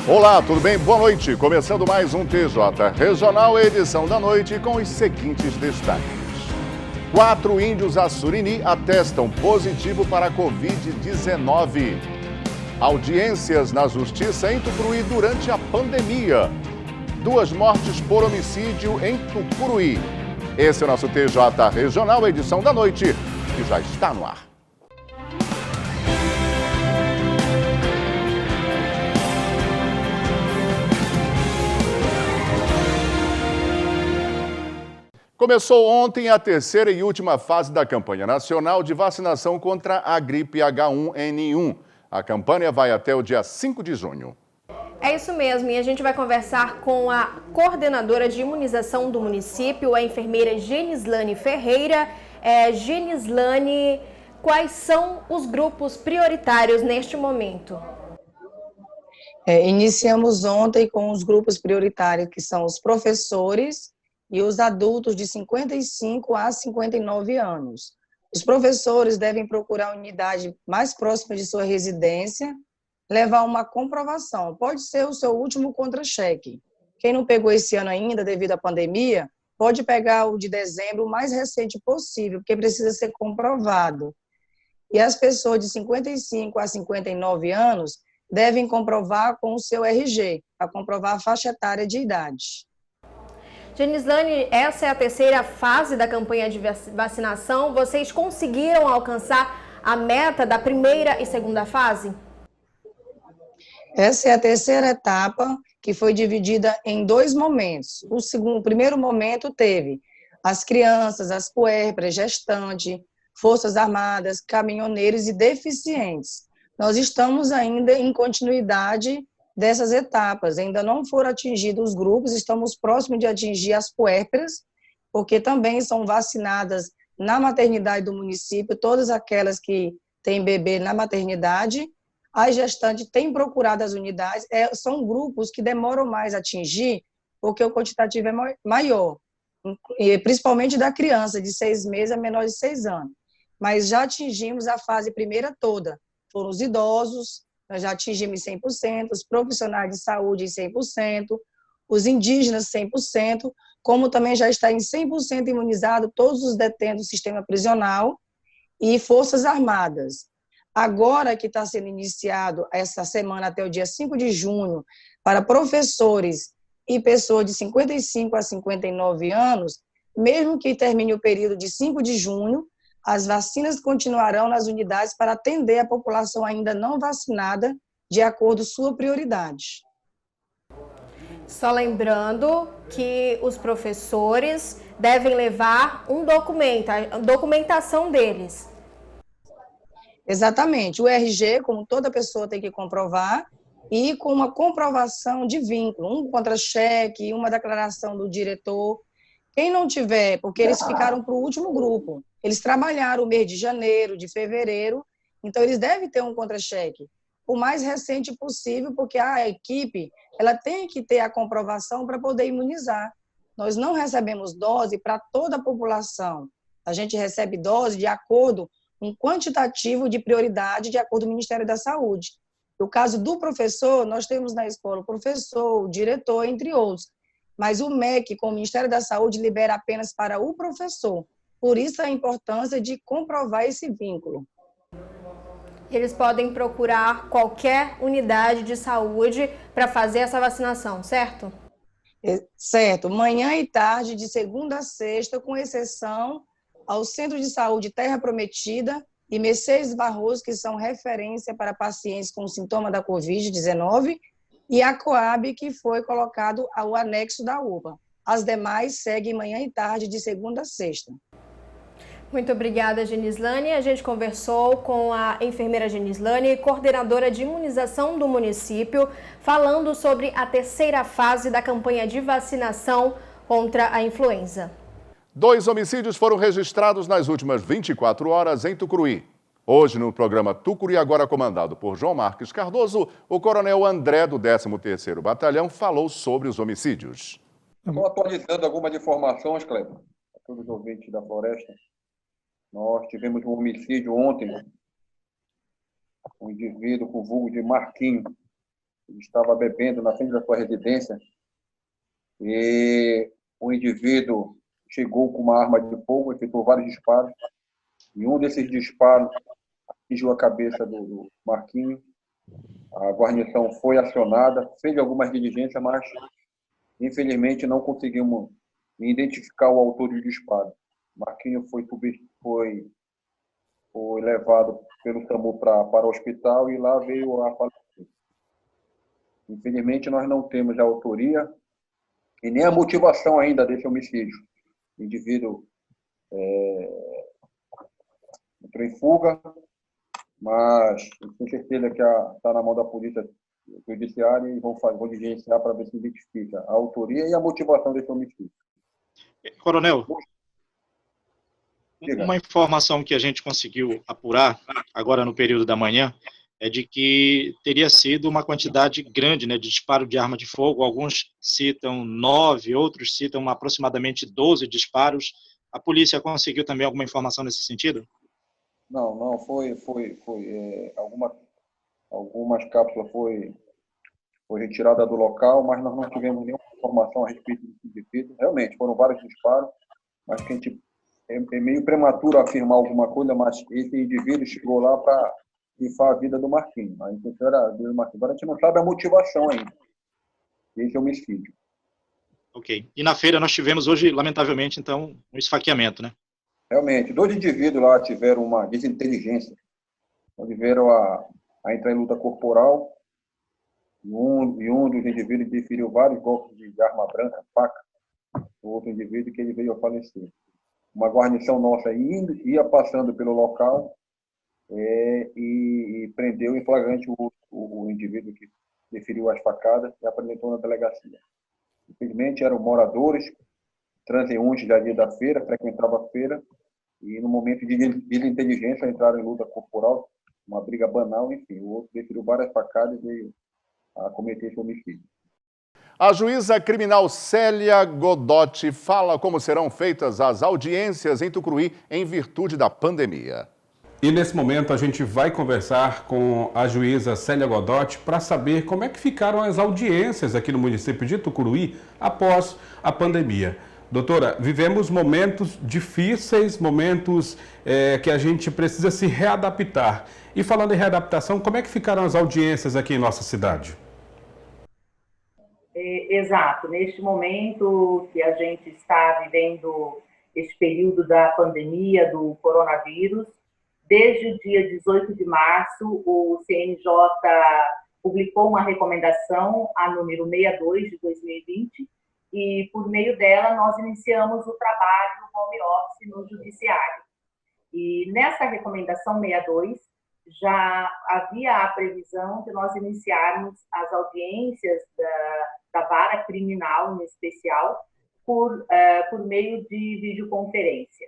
Olá, tudo bem? Boa noite. Começando mais um TJ Regional, edição da noite, com os seguintes destaques. 4 índios Assurini atestam positivo para a Covid-19. Audiências na Justiça em Tucuruí durante a pandemia. 2 mortes por homicídio em Tucuruí. Esse é o nosso TJ Regional, edição da noite, que já está no ar. Começou ontem a terceira e última fase da campanha nacional de vacinação contra a gripe H1N1. A campanha vai até o dia 5 de junho. É isso mesmo, e a gente vai conversar com a coordenadora de imunização do município, a enfermeira Genislane Ferreira. Genislane, quais são os grupos prioritários neste momento? Iniciamos ontem com os grupos prioritários, que são os professores e os adultos de 55 a 59 anos. Os professores devem procurar a unidade mais próxima de sua residência, levar uma comprovação. Pode ser o seu último contra-cheque. Quem não pegou esse ano ainda, devido à pandemia, pode pegar o de dezembro o mais recente possível, porque precisa ser comprovado. E as pessoas de 55 a 59 anos devem comprovar com o seu RG, para comprovar a faixa etária de idade. Genislane, essa é a terceira fase da campanha de vacinação. Vocês conseguiram alcançar a meta da primeira e segunda fase? Essa é a terceira etapa, que foi dividida em 2 momentos. O primeiro momento teve as crianças, as puérperas, gestantes, forças armadas, caminhoneiros e deficientes. Nós estamos ainda em continuidade dessas etapas, ainda não foram atingidos os grupos, estamos próximos de atingir as puérperas, porque também são vacinadas na maternidade do município, todas aquelas que têm bebê na maternidade. As gestantes têm procurado as unidades, são grupos que demoram mais a atingir, porque o quantitativo é maior, principalmente da criança de 6 meses a menor de 6 anos. Mas já atingimos a fase primeira toda, foram os idosos, nós já atingimos 100%, os profissionais de saúde em 100%, os indígenas 100%, como também já está em 100% imunizado todos os detentos do sistema prisional e forças armadas. Agora que está sendo iniciado essa semana até o dia 5 de junho, para professores e pessoas de 55 a 59 anos, mesmo que termine o período de 5 de junho, as vacinas continuarão nas unidades para atender a população ainda não vacinada, de acordo com sua prioridade. Só lembrando que os professores devem levar um documento, a documentação deles. Exatamente. O RG, como toda pessoa tem que comprovar, e com uma comprovação de vínculo, um contra-cheque, uma declaração do diretor. Quem não tiver, porque eles ficaram para o último grupo, eles trabalharam o mês de janeiro, de fevereiro, então eles devem ter um contra-cheque o mais recente possível, porque a equipe ela tem que ter a comprovação para poder imunizar. Nós não recebemos dose para toda a população, a gente recebe dose de acordo com um quantitativo de prioridade de acordo com o Ministério da Saúde. No caso do professor, nós temos na escola o professor, o diretor, entre outros, mas o MEC, com o Ministério da Saúde, libera apenas para o professor. Por isso a importância de comprovar esse vínculo. Eles podem procurar qualquer unidade de saúde para fazer essa vacinação, certo? Certo. Manhã e tarde, de segunda a sexta, com exceção ao Centro de Saúde Terra Prometida e Mercedes Barroso, que são referência para pacientes com sintoma da Covid-19, e a Coab, que foi colocado ao anexo da UPA. As demais seguem manhã e tarde, de segunda a sexta. Muito obrigada, Genislane. A gente conversou com a enfermeira Genislane, coordenadora de imunização do município, falando sobre a terceira fase da campanha de vacinação contra a influenza. 2 homicídios foram registrados nas últimas 24 horas em Tucuruí. Hoje, no programa Tucuruí Agora, comandado por João Marques Cardoso, o coronel André, do 13º Batalhão, falou sobre os homicídios. Estou atualizando algumas informações, Cleber, a todos os ouvintes da Floresta. Nós tivemos um homicídio ontem, um indivíduo com vulgo de Marquinhos, ele estava bebendo na frente da sua residência e o indivíduo chegou com uma arma de fogo, efetuou vários disparos, e um desses disparos atingiu a cabeça do Marquinhos. A guarnição foi acionada, fez algumas diligências, mas infelizmente não conseguimos identificar o autor do disparo. Marquinhos foi levado pelo SAMU para o hospital e lá veio a falecer. Infelizmente nós não temos a autoria e nem a motivação ainda desse homicídio. O indivíduo entrou em fuga, mas tenho certeza que está na mão da polícia judiciária e vão diligenciar para ver se identifica a autoria e a motivação desse homicídio. Coronel, Diga. Uma informação que a gente conseguiu apurar agora no período da manhã é de que teria sido uma quantidade grande, né, de disparo de arma de fogo. Alguns citam 9, outros citam aproximadamente 12 disparos. A polícia conseguiu também alguma informação nesse sentido? Não, algumas cápsulas foi retirada do local, mas nós não tivemos nenhuma informação a respeito desse indivíduo. Realmente, foram vários disparos, mas que a gente é meio prematuro afirmar alguma coisa, mas esse indivíduo chegou lá para ceifar a vida do Marquinhos. A intenção era a vida do Marquinhos. Agora a gente não sabe a motivação ainda desse homicídio. Ok. E na feira nós tivemos hoje, lamentavelmente, então, um esfaqueamento, né? Realmente, 2 indivíduos lá tiveram uma desinteligência, onde vieram a entrar em luta corporal, e um dos indivíduos desferiu vários golpes de arma branca, faca, o outro indivíduo que ele veio a falecer. Uma guarnição nossa ia passando pelo local e prendeu em flagrante o indivíduo que desferiu as facadas e apresentou na delegacia. Infelizmente, eram moradores, transeuntes ali da feira, frequentavam a feira, e no momento de inteligência entraram em luta corporal, uma briga banal, enfim, o outro desferiu várias facadas e veio a cometer esse homicídio. A juíza criminal Célia Godotti fala como serão feitas as audiências em Tucuruí em virtude da pandemia. E nesse momento a gente vai conversar com a juíza Célia Godotti para saber como é que ficaram as audiências aqui no município de Tucuruí após a pandemia. Doutora, vivemos momentos difíceis, momentos que a gente precisa se readaptar. E falando em readaptação, como é que ficaram as audiências aqui em nossa cidade? Exato. Neste momento que a gente está vivendo esse período da pandemia do coronavírus, desde o dia 18 de março, o CNJ publicou uma recomendação, a número 62 de 2020, e por meio dela nós iniciamos o trabalho home office no judiciário. E nessa recomendação 62 já havia a previsão de nós iniciarmos as audiências da vara criminal, em especial, por meio de videoconferência.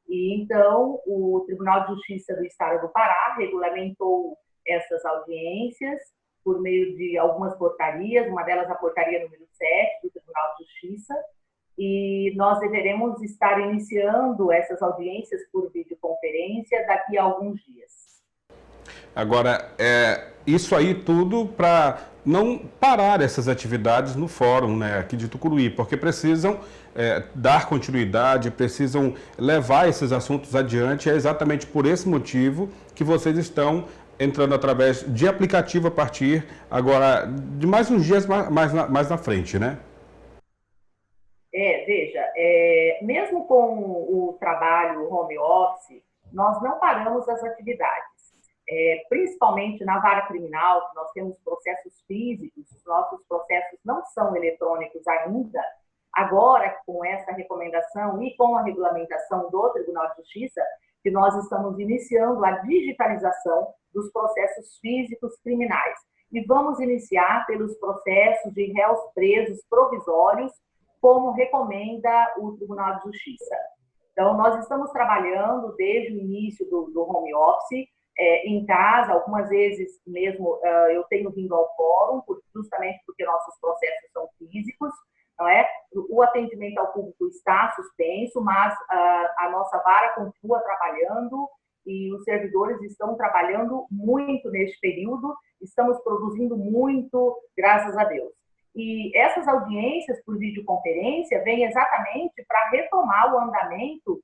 E então o Tribunal de Justiça do Estado do Pará regulamentou essas audiências por meio de algumas portarias, uma delas a portaria número 7 do Tribunal de Justiça, e nós deveremos estar iniciando essas audiências por videoconferência daqui a alguns dias. Agora, isso aí tudo para não parar essas atividades no fórum, né, aqui de Tucuruí, porque precisam dar continuidade, precisam levar esses assuntos adiante. É exatamente por esse motivo que vocês estão entrando através de aplicativo a partir agora de mais uns dias mais na frente, né? Veja, mesmo com o trabalho home office, nós não paramos as atividades. Principalmente na vara criminal, nós temos processos físicos, os nossos processos não são eletrônicos ainda. Agora, com essa recomendação e com a regulamentação do Tribunal de Justiça, que nós estamos iniciando a digitalização dos processos físicos criminais. E vamos iniciar pelos processos de réus presos provisórios, como recomenda o Tribunal de Justiça. Então, nós estamos trabalhando desde o início do home office, em casa, algumas vezes mesmo eu tenho vindo ao fórum, justamente porque nossos processos são físicos, não é? O atendimento ao público está suspenso, mas a nossa vara continua trabalhando e os servidores estão trabalhando muito neste período, estamos produzindo muito, graças a Deus. E essas audiências por videoconferência vêm exatamente para retomar o andamento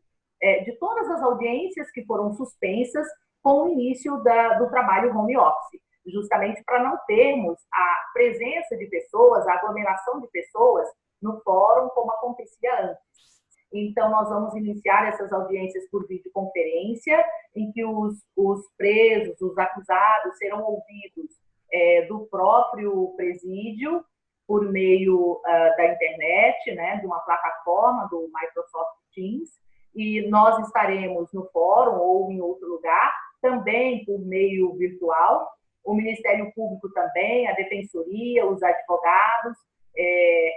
de todas as audiências que foram suspensas com o início do trabalho home office, justamente para não termos a presença de pessoas, a aglomeração de pessoas no fórum como acontecia antes. Então, nós vamos iniciar essas audiências por videoconferência, em que os presos, os acusados, serão ouvidos do próprio presídio, por meio da internet, né, de uma plataforma do Microsoft Teams, e nós estaremos no fórum ou em outro lugar, também por meio virtual, o Ministério Público também, a Defensoria, os advogados,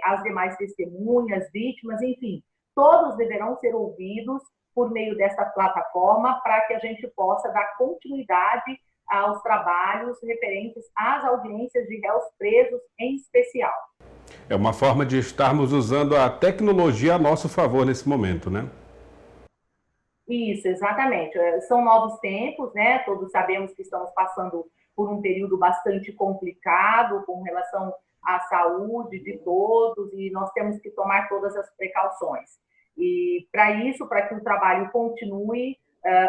as demais testemunhas, vítimas, enfim, todos deverão ser ouvidos por meio dessa plataforma para que a gente possa dar continuidade aos trabalhos referentes às audiências de réus presos em especial. É uma forma de estarmos usando a tecnologia a nosso favor nesse momento, né? Isso, exatamente. São novos tempos, né? Todos sabemos que estamos passando por um período bastante complicado com relação à saúde de todos e nós temos que tomar todas as precauções. E para isso, para que o trabalho continue,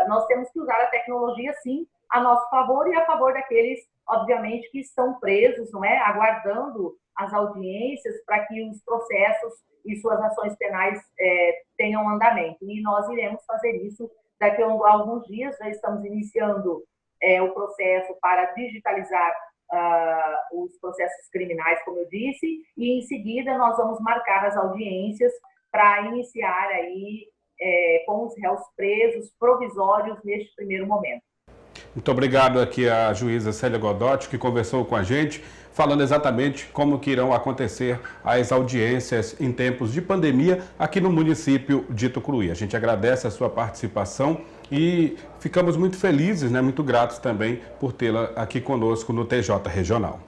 nós temos que usar a tecnologia, sim, a nosso favor e a favor daqueles, obviamente, que estão presos, não é? Aguardando as audiências para que os processos e suas ações penais tenham andamento. E nós iremos fazer isso daqui a alguns dias. Já estamos iniciando o processo para digitalizar os processos criminais, como eu disse, e em seguida nós vamos marcar as audiências para iniciar aí com os réus presos provisórios neste primeiro momento. Muito obrigado aqui à juíza Célia Godotti, que conversou com a gente, falando exatamente como que irão acontecer as audiências em tempos de pandemia aqui no município de Tucuruí. A gente agradece a sua participação e ficamos muito felizes, né, muito gratos também por tê-la aqui conosco no TJ Regional.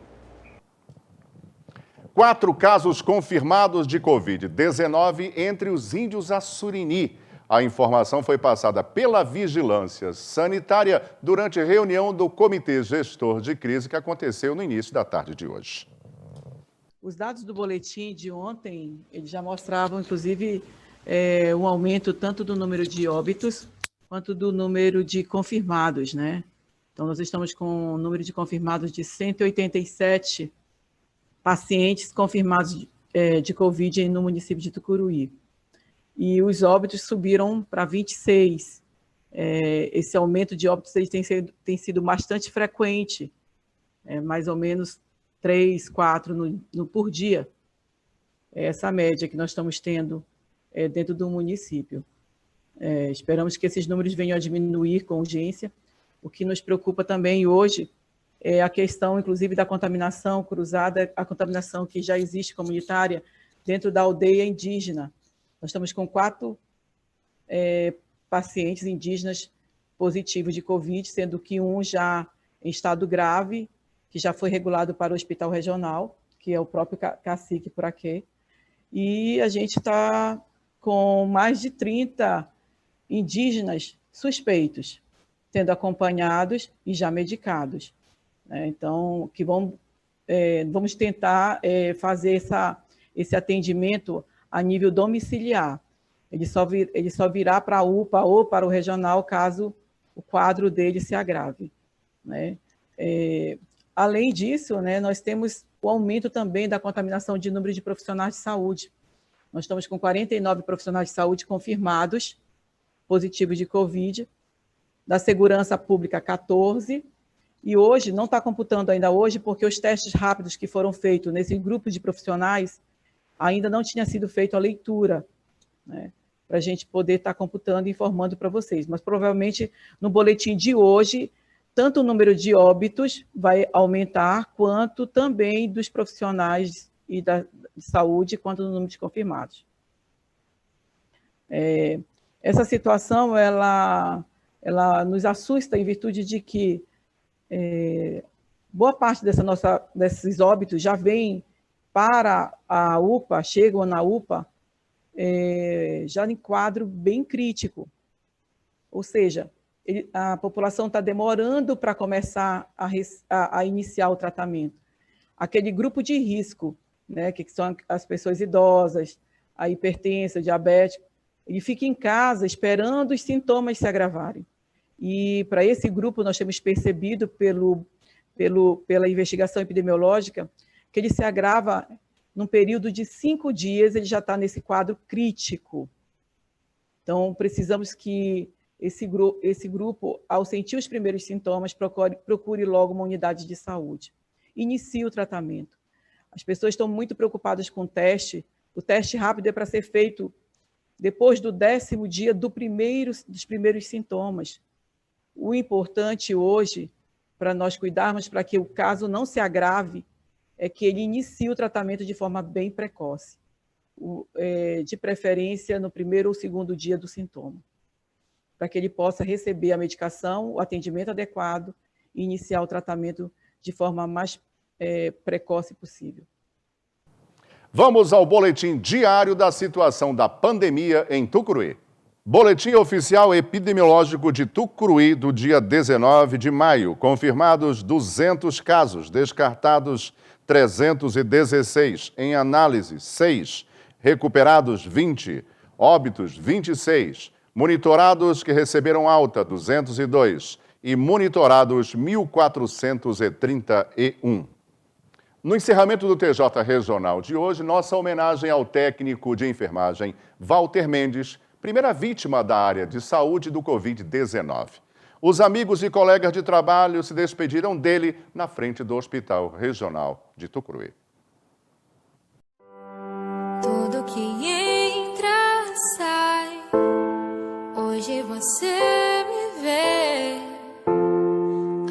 4 casos confirmados de Covid-19 entre os índios Assurini. A informação foi passada pela Vigilância Sanitária durante reunião do Comitê Gestor de Crise que aconteceu no início da tarde de hoje. Os dados do boletim de ontem, eles já mostravam, inclusive, um aumento tanto do número de óbitos quanto do número de confirmados, né? Então, nós estamos com um número de confirmados de 187 pacientes confirmados de Covid no município de Tucuruí. E os óbitos subiram para 26. Esse aumento de óbitos tem sido bastante frequente, mais ou menos 3, 4 por dia. Essa média que nós estamos tendo dentro do município. Esperamos que esses números venham a diminuir com urgência. O que nos preocupa também hoje é a questão, inclusive, da contaminação cruzada, a contaminação que já existe comunitária dentro da aldeia indígena. Nós estamos com 4 pacientes indígenas positivos de Covid, sendo que um já em estado grave, que já foi regulado para o hospital regional, que é o próprio cacique por aqui. E a gente está com mais de 30 indígenas suspeitos, sendo acompanhados e já medicados. Então, que vamos tentar fazer esse atendimento a nível domiciliar. Ele só virá para a UPA ou para o regional caso o quadro dele se agrave, né? Além disso, né, nós temos o aumento também da contaminação de número de profissionais de saúde. Nós estamos com 49 profissionais de saúde confirmados, positivos de Covid, da segurança pública 14, e hoje, não está computando ainda hoje, porque os testes rápidos que foram feitos nesse grupo de profissionais ainda não tinha sido feita a leitura, né, para a gente poder estar computando e informando para vocês. Mas provavelmente no boletim de hoje, tanto o número de óbitos vai aumentar, quanto também dos profissionais e de saúde, quanto no número de confirmados. Essa situação, ela nos assusta em virtude de que boa parte desses óbitos já vem para a UPA, chegam na UPA, já em quadro bem crítico. Ou seja, a população está demorando para começar a iniciar o tratamento. Aquele grupo de risco, né, que são as pessoas idosas, a hipertensa, diabética, ele fica em casa esperando os sintomas se agravarem. E para esse grupo nós temos percebido pela investigação epidemiológica que ele se agrava num período de 5 dias, ele já está nesse quadro crítico. Então, precisamos que esse grupo, ao sentir os primeiros sintomas, procure logo uma unidade de saúde. Inicie o tratamento. As pessoas estão muito preocupadas com o teste. O teste rápido é para ser feito depois do 10º dia dos primeiros sintomas. O importante hoje, para nós cuidarmos para que o caso não se agrave, é que ele inicie o tratamento de forma bem precoce, de preferência no 1º ou 2º dia do sintoma, para que ele possa receber a medicação, o atendimento adequado e iniciar o tratamento de forma mais precoce possível. Vamos ao boletim diário da situação da pandemia em Tucuruí. Boletim oficial epidemiológico de Tucuruí do dia 19 de maio. Confirmados 200 casos, descartados 316, em análise 6, recuperados 20, óbitos 26, monitorados que receberam alta 202 e monitorados 1.431. No encerramento do TJ Regional de hoje, nossa homenagem ao técnico de enfermagem Walter Mendes, primeira vítima da área de saúde do Covid-19. Os amigos e colegas de trabalho se despediram dele na frente do Hospital Regional de Tucuruí. Tudo que entra, sai. Hoje você me vê.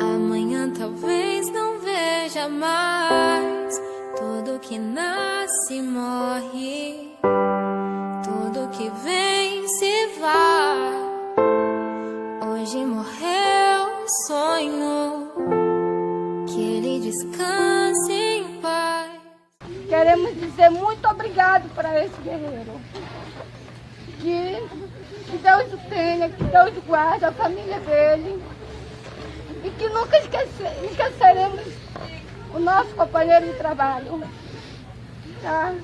Amanhã talvez não veja mais. Tudo que nasce morre. Tudo que vem se vai. Hoje morreu o sonho. Que ele descanse em paz. Queremos dizer muito obrigado para esse guerreiro. Que Deus o tenha, que Deus guarde a família dele. E que nunca esqueceremos o nosso companheiro de trabalho. Tá?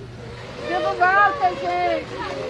Viva o Walter, gente!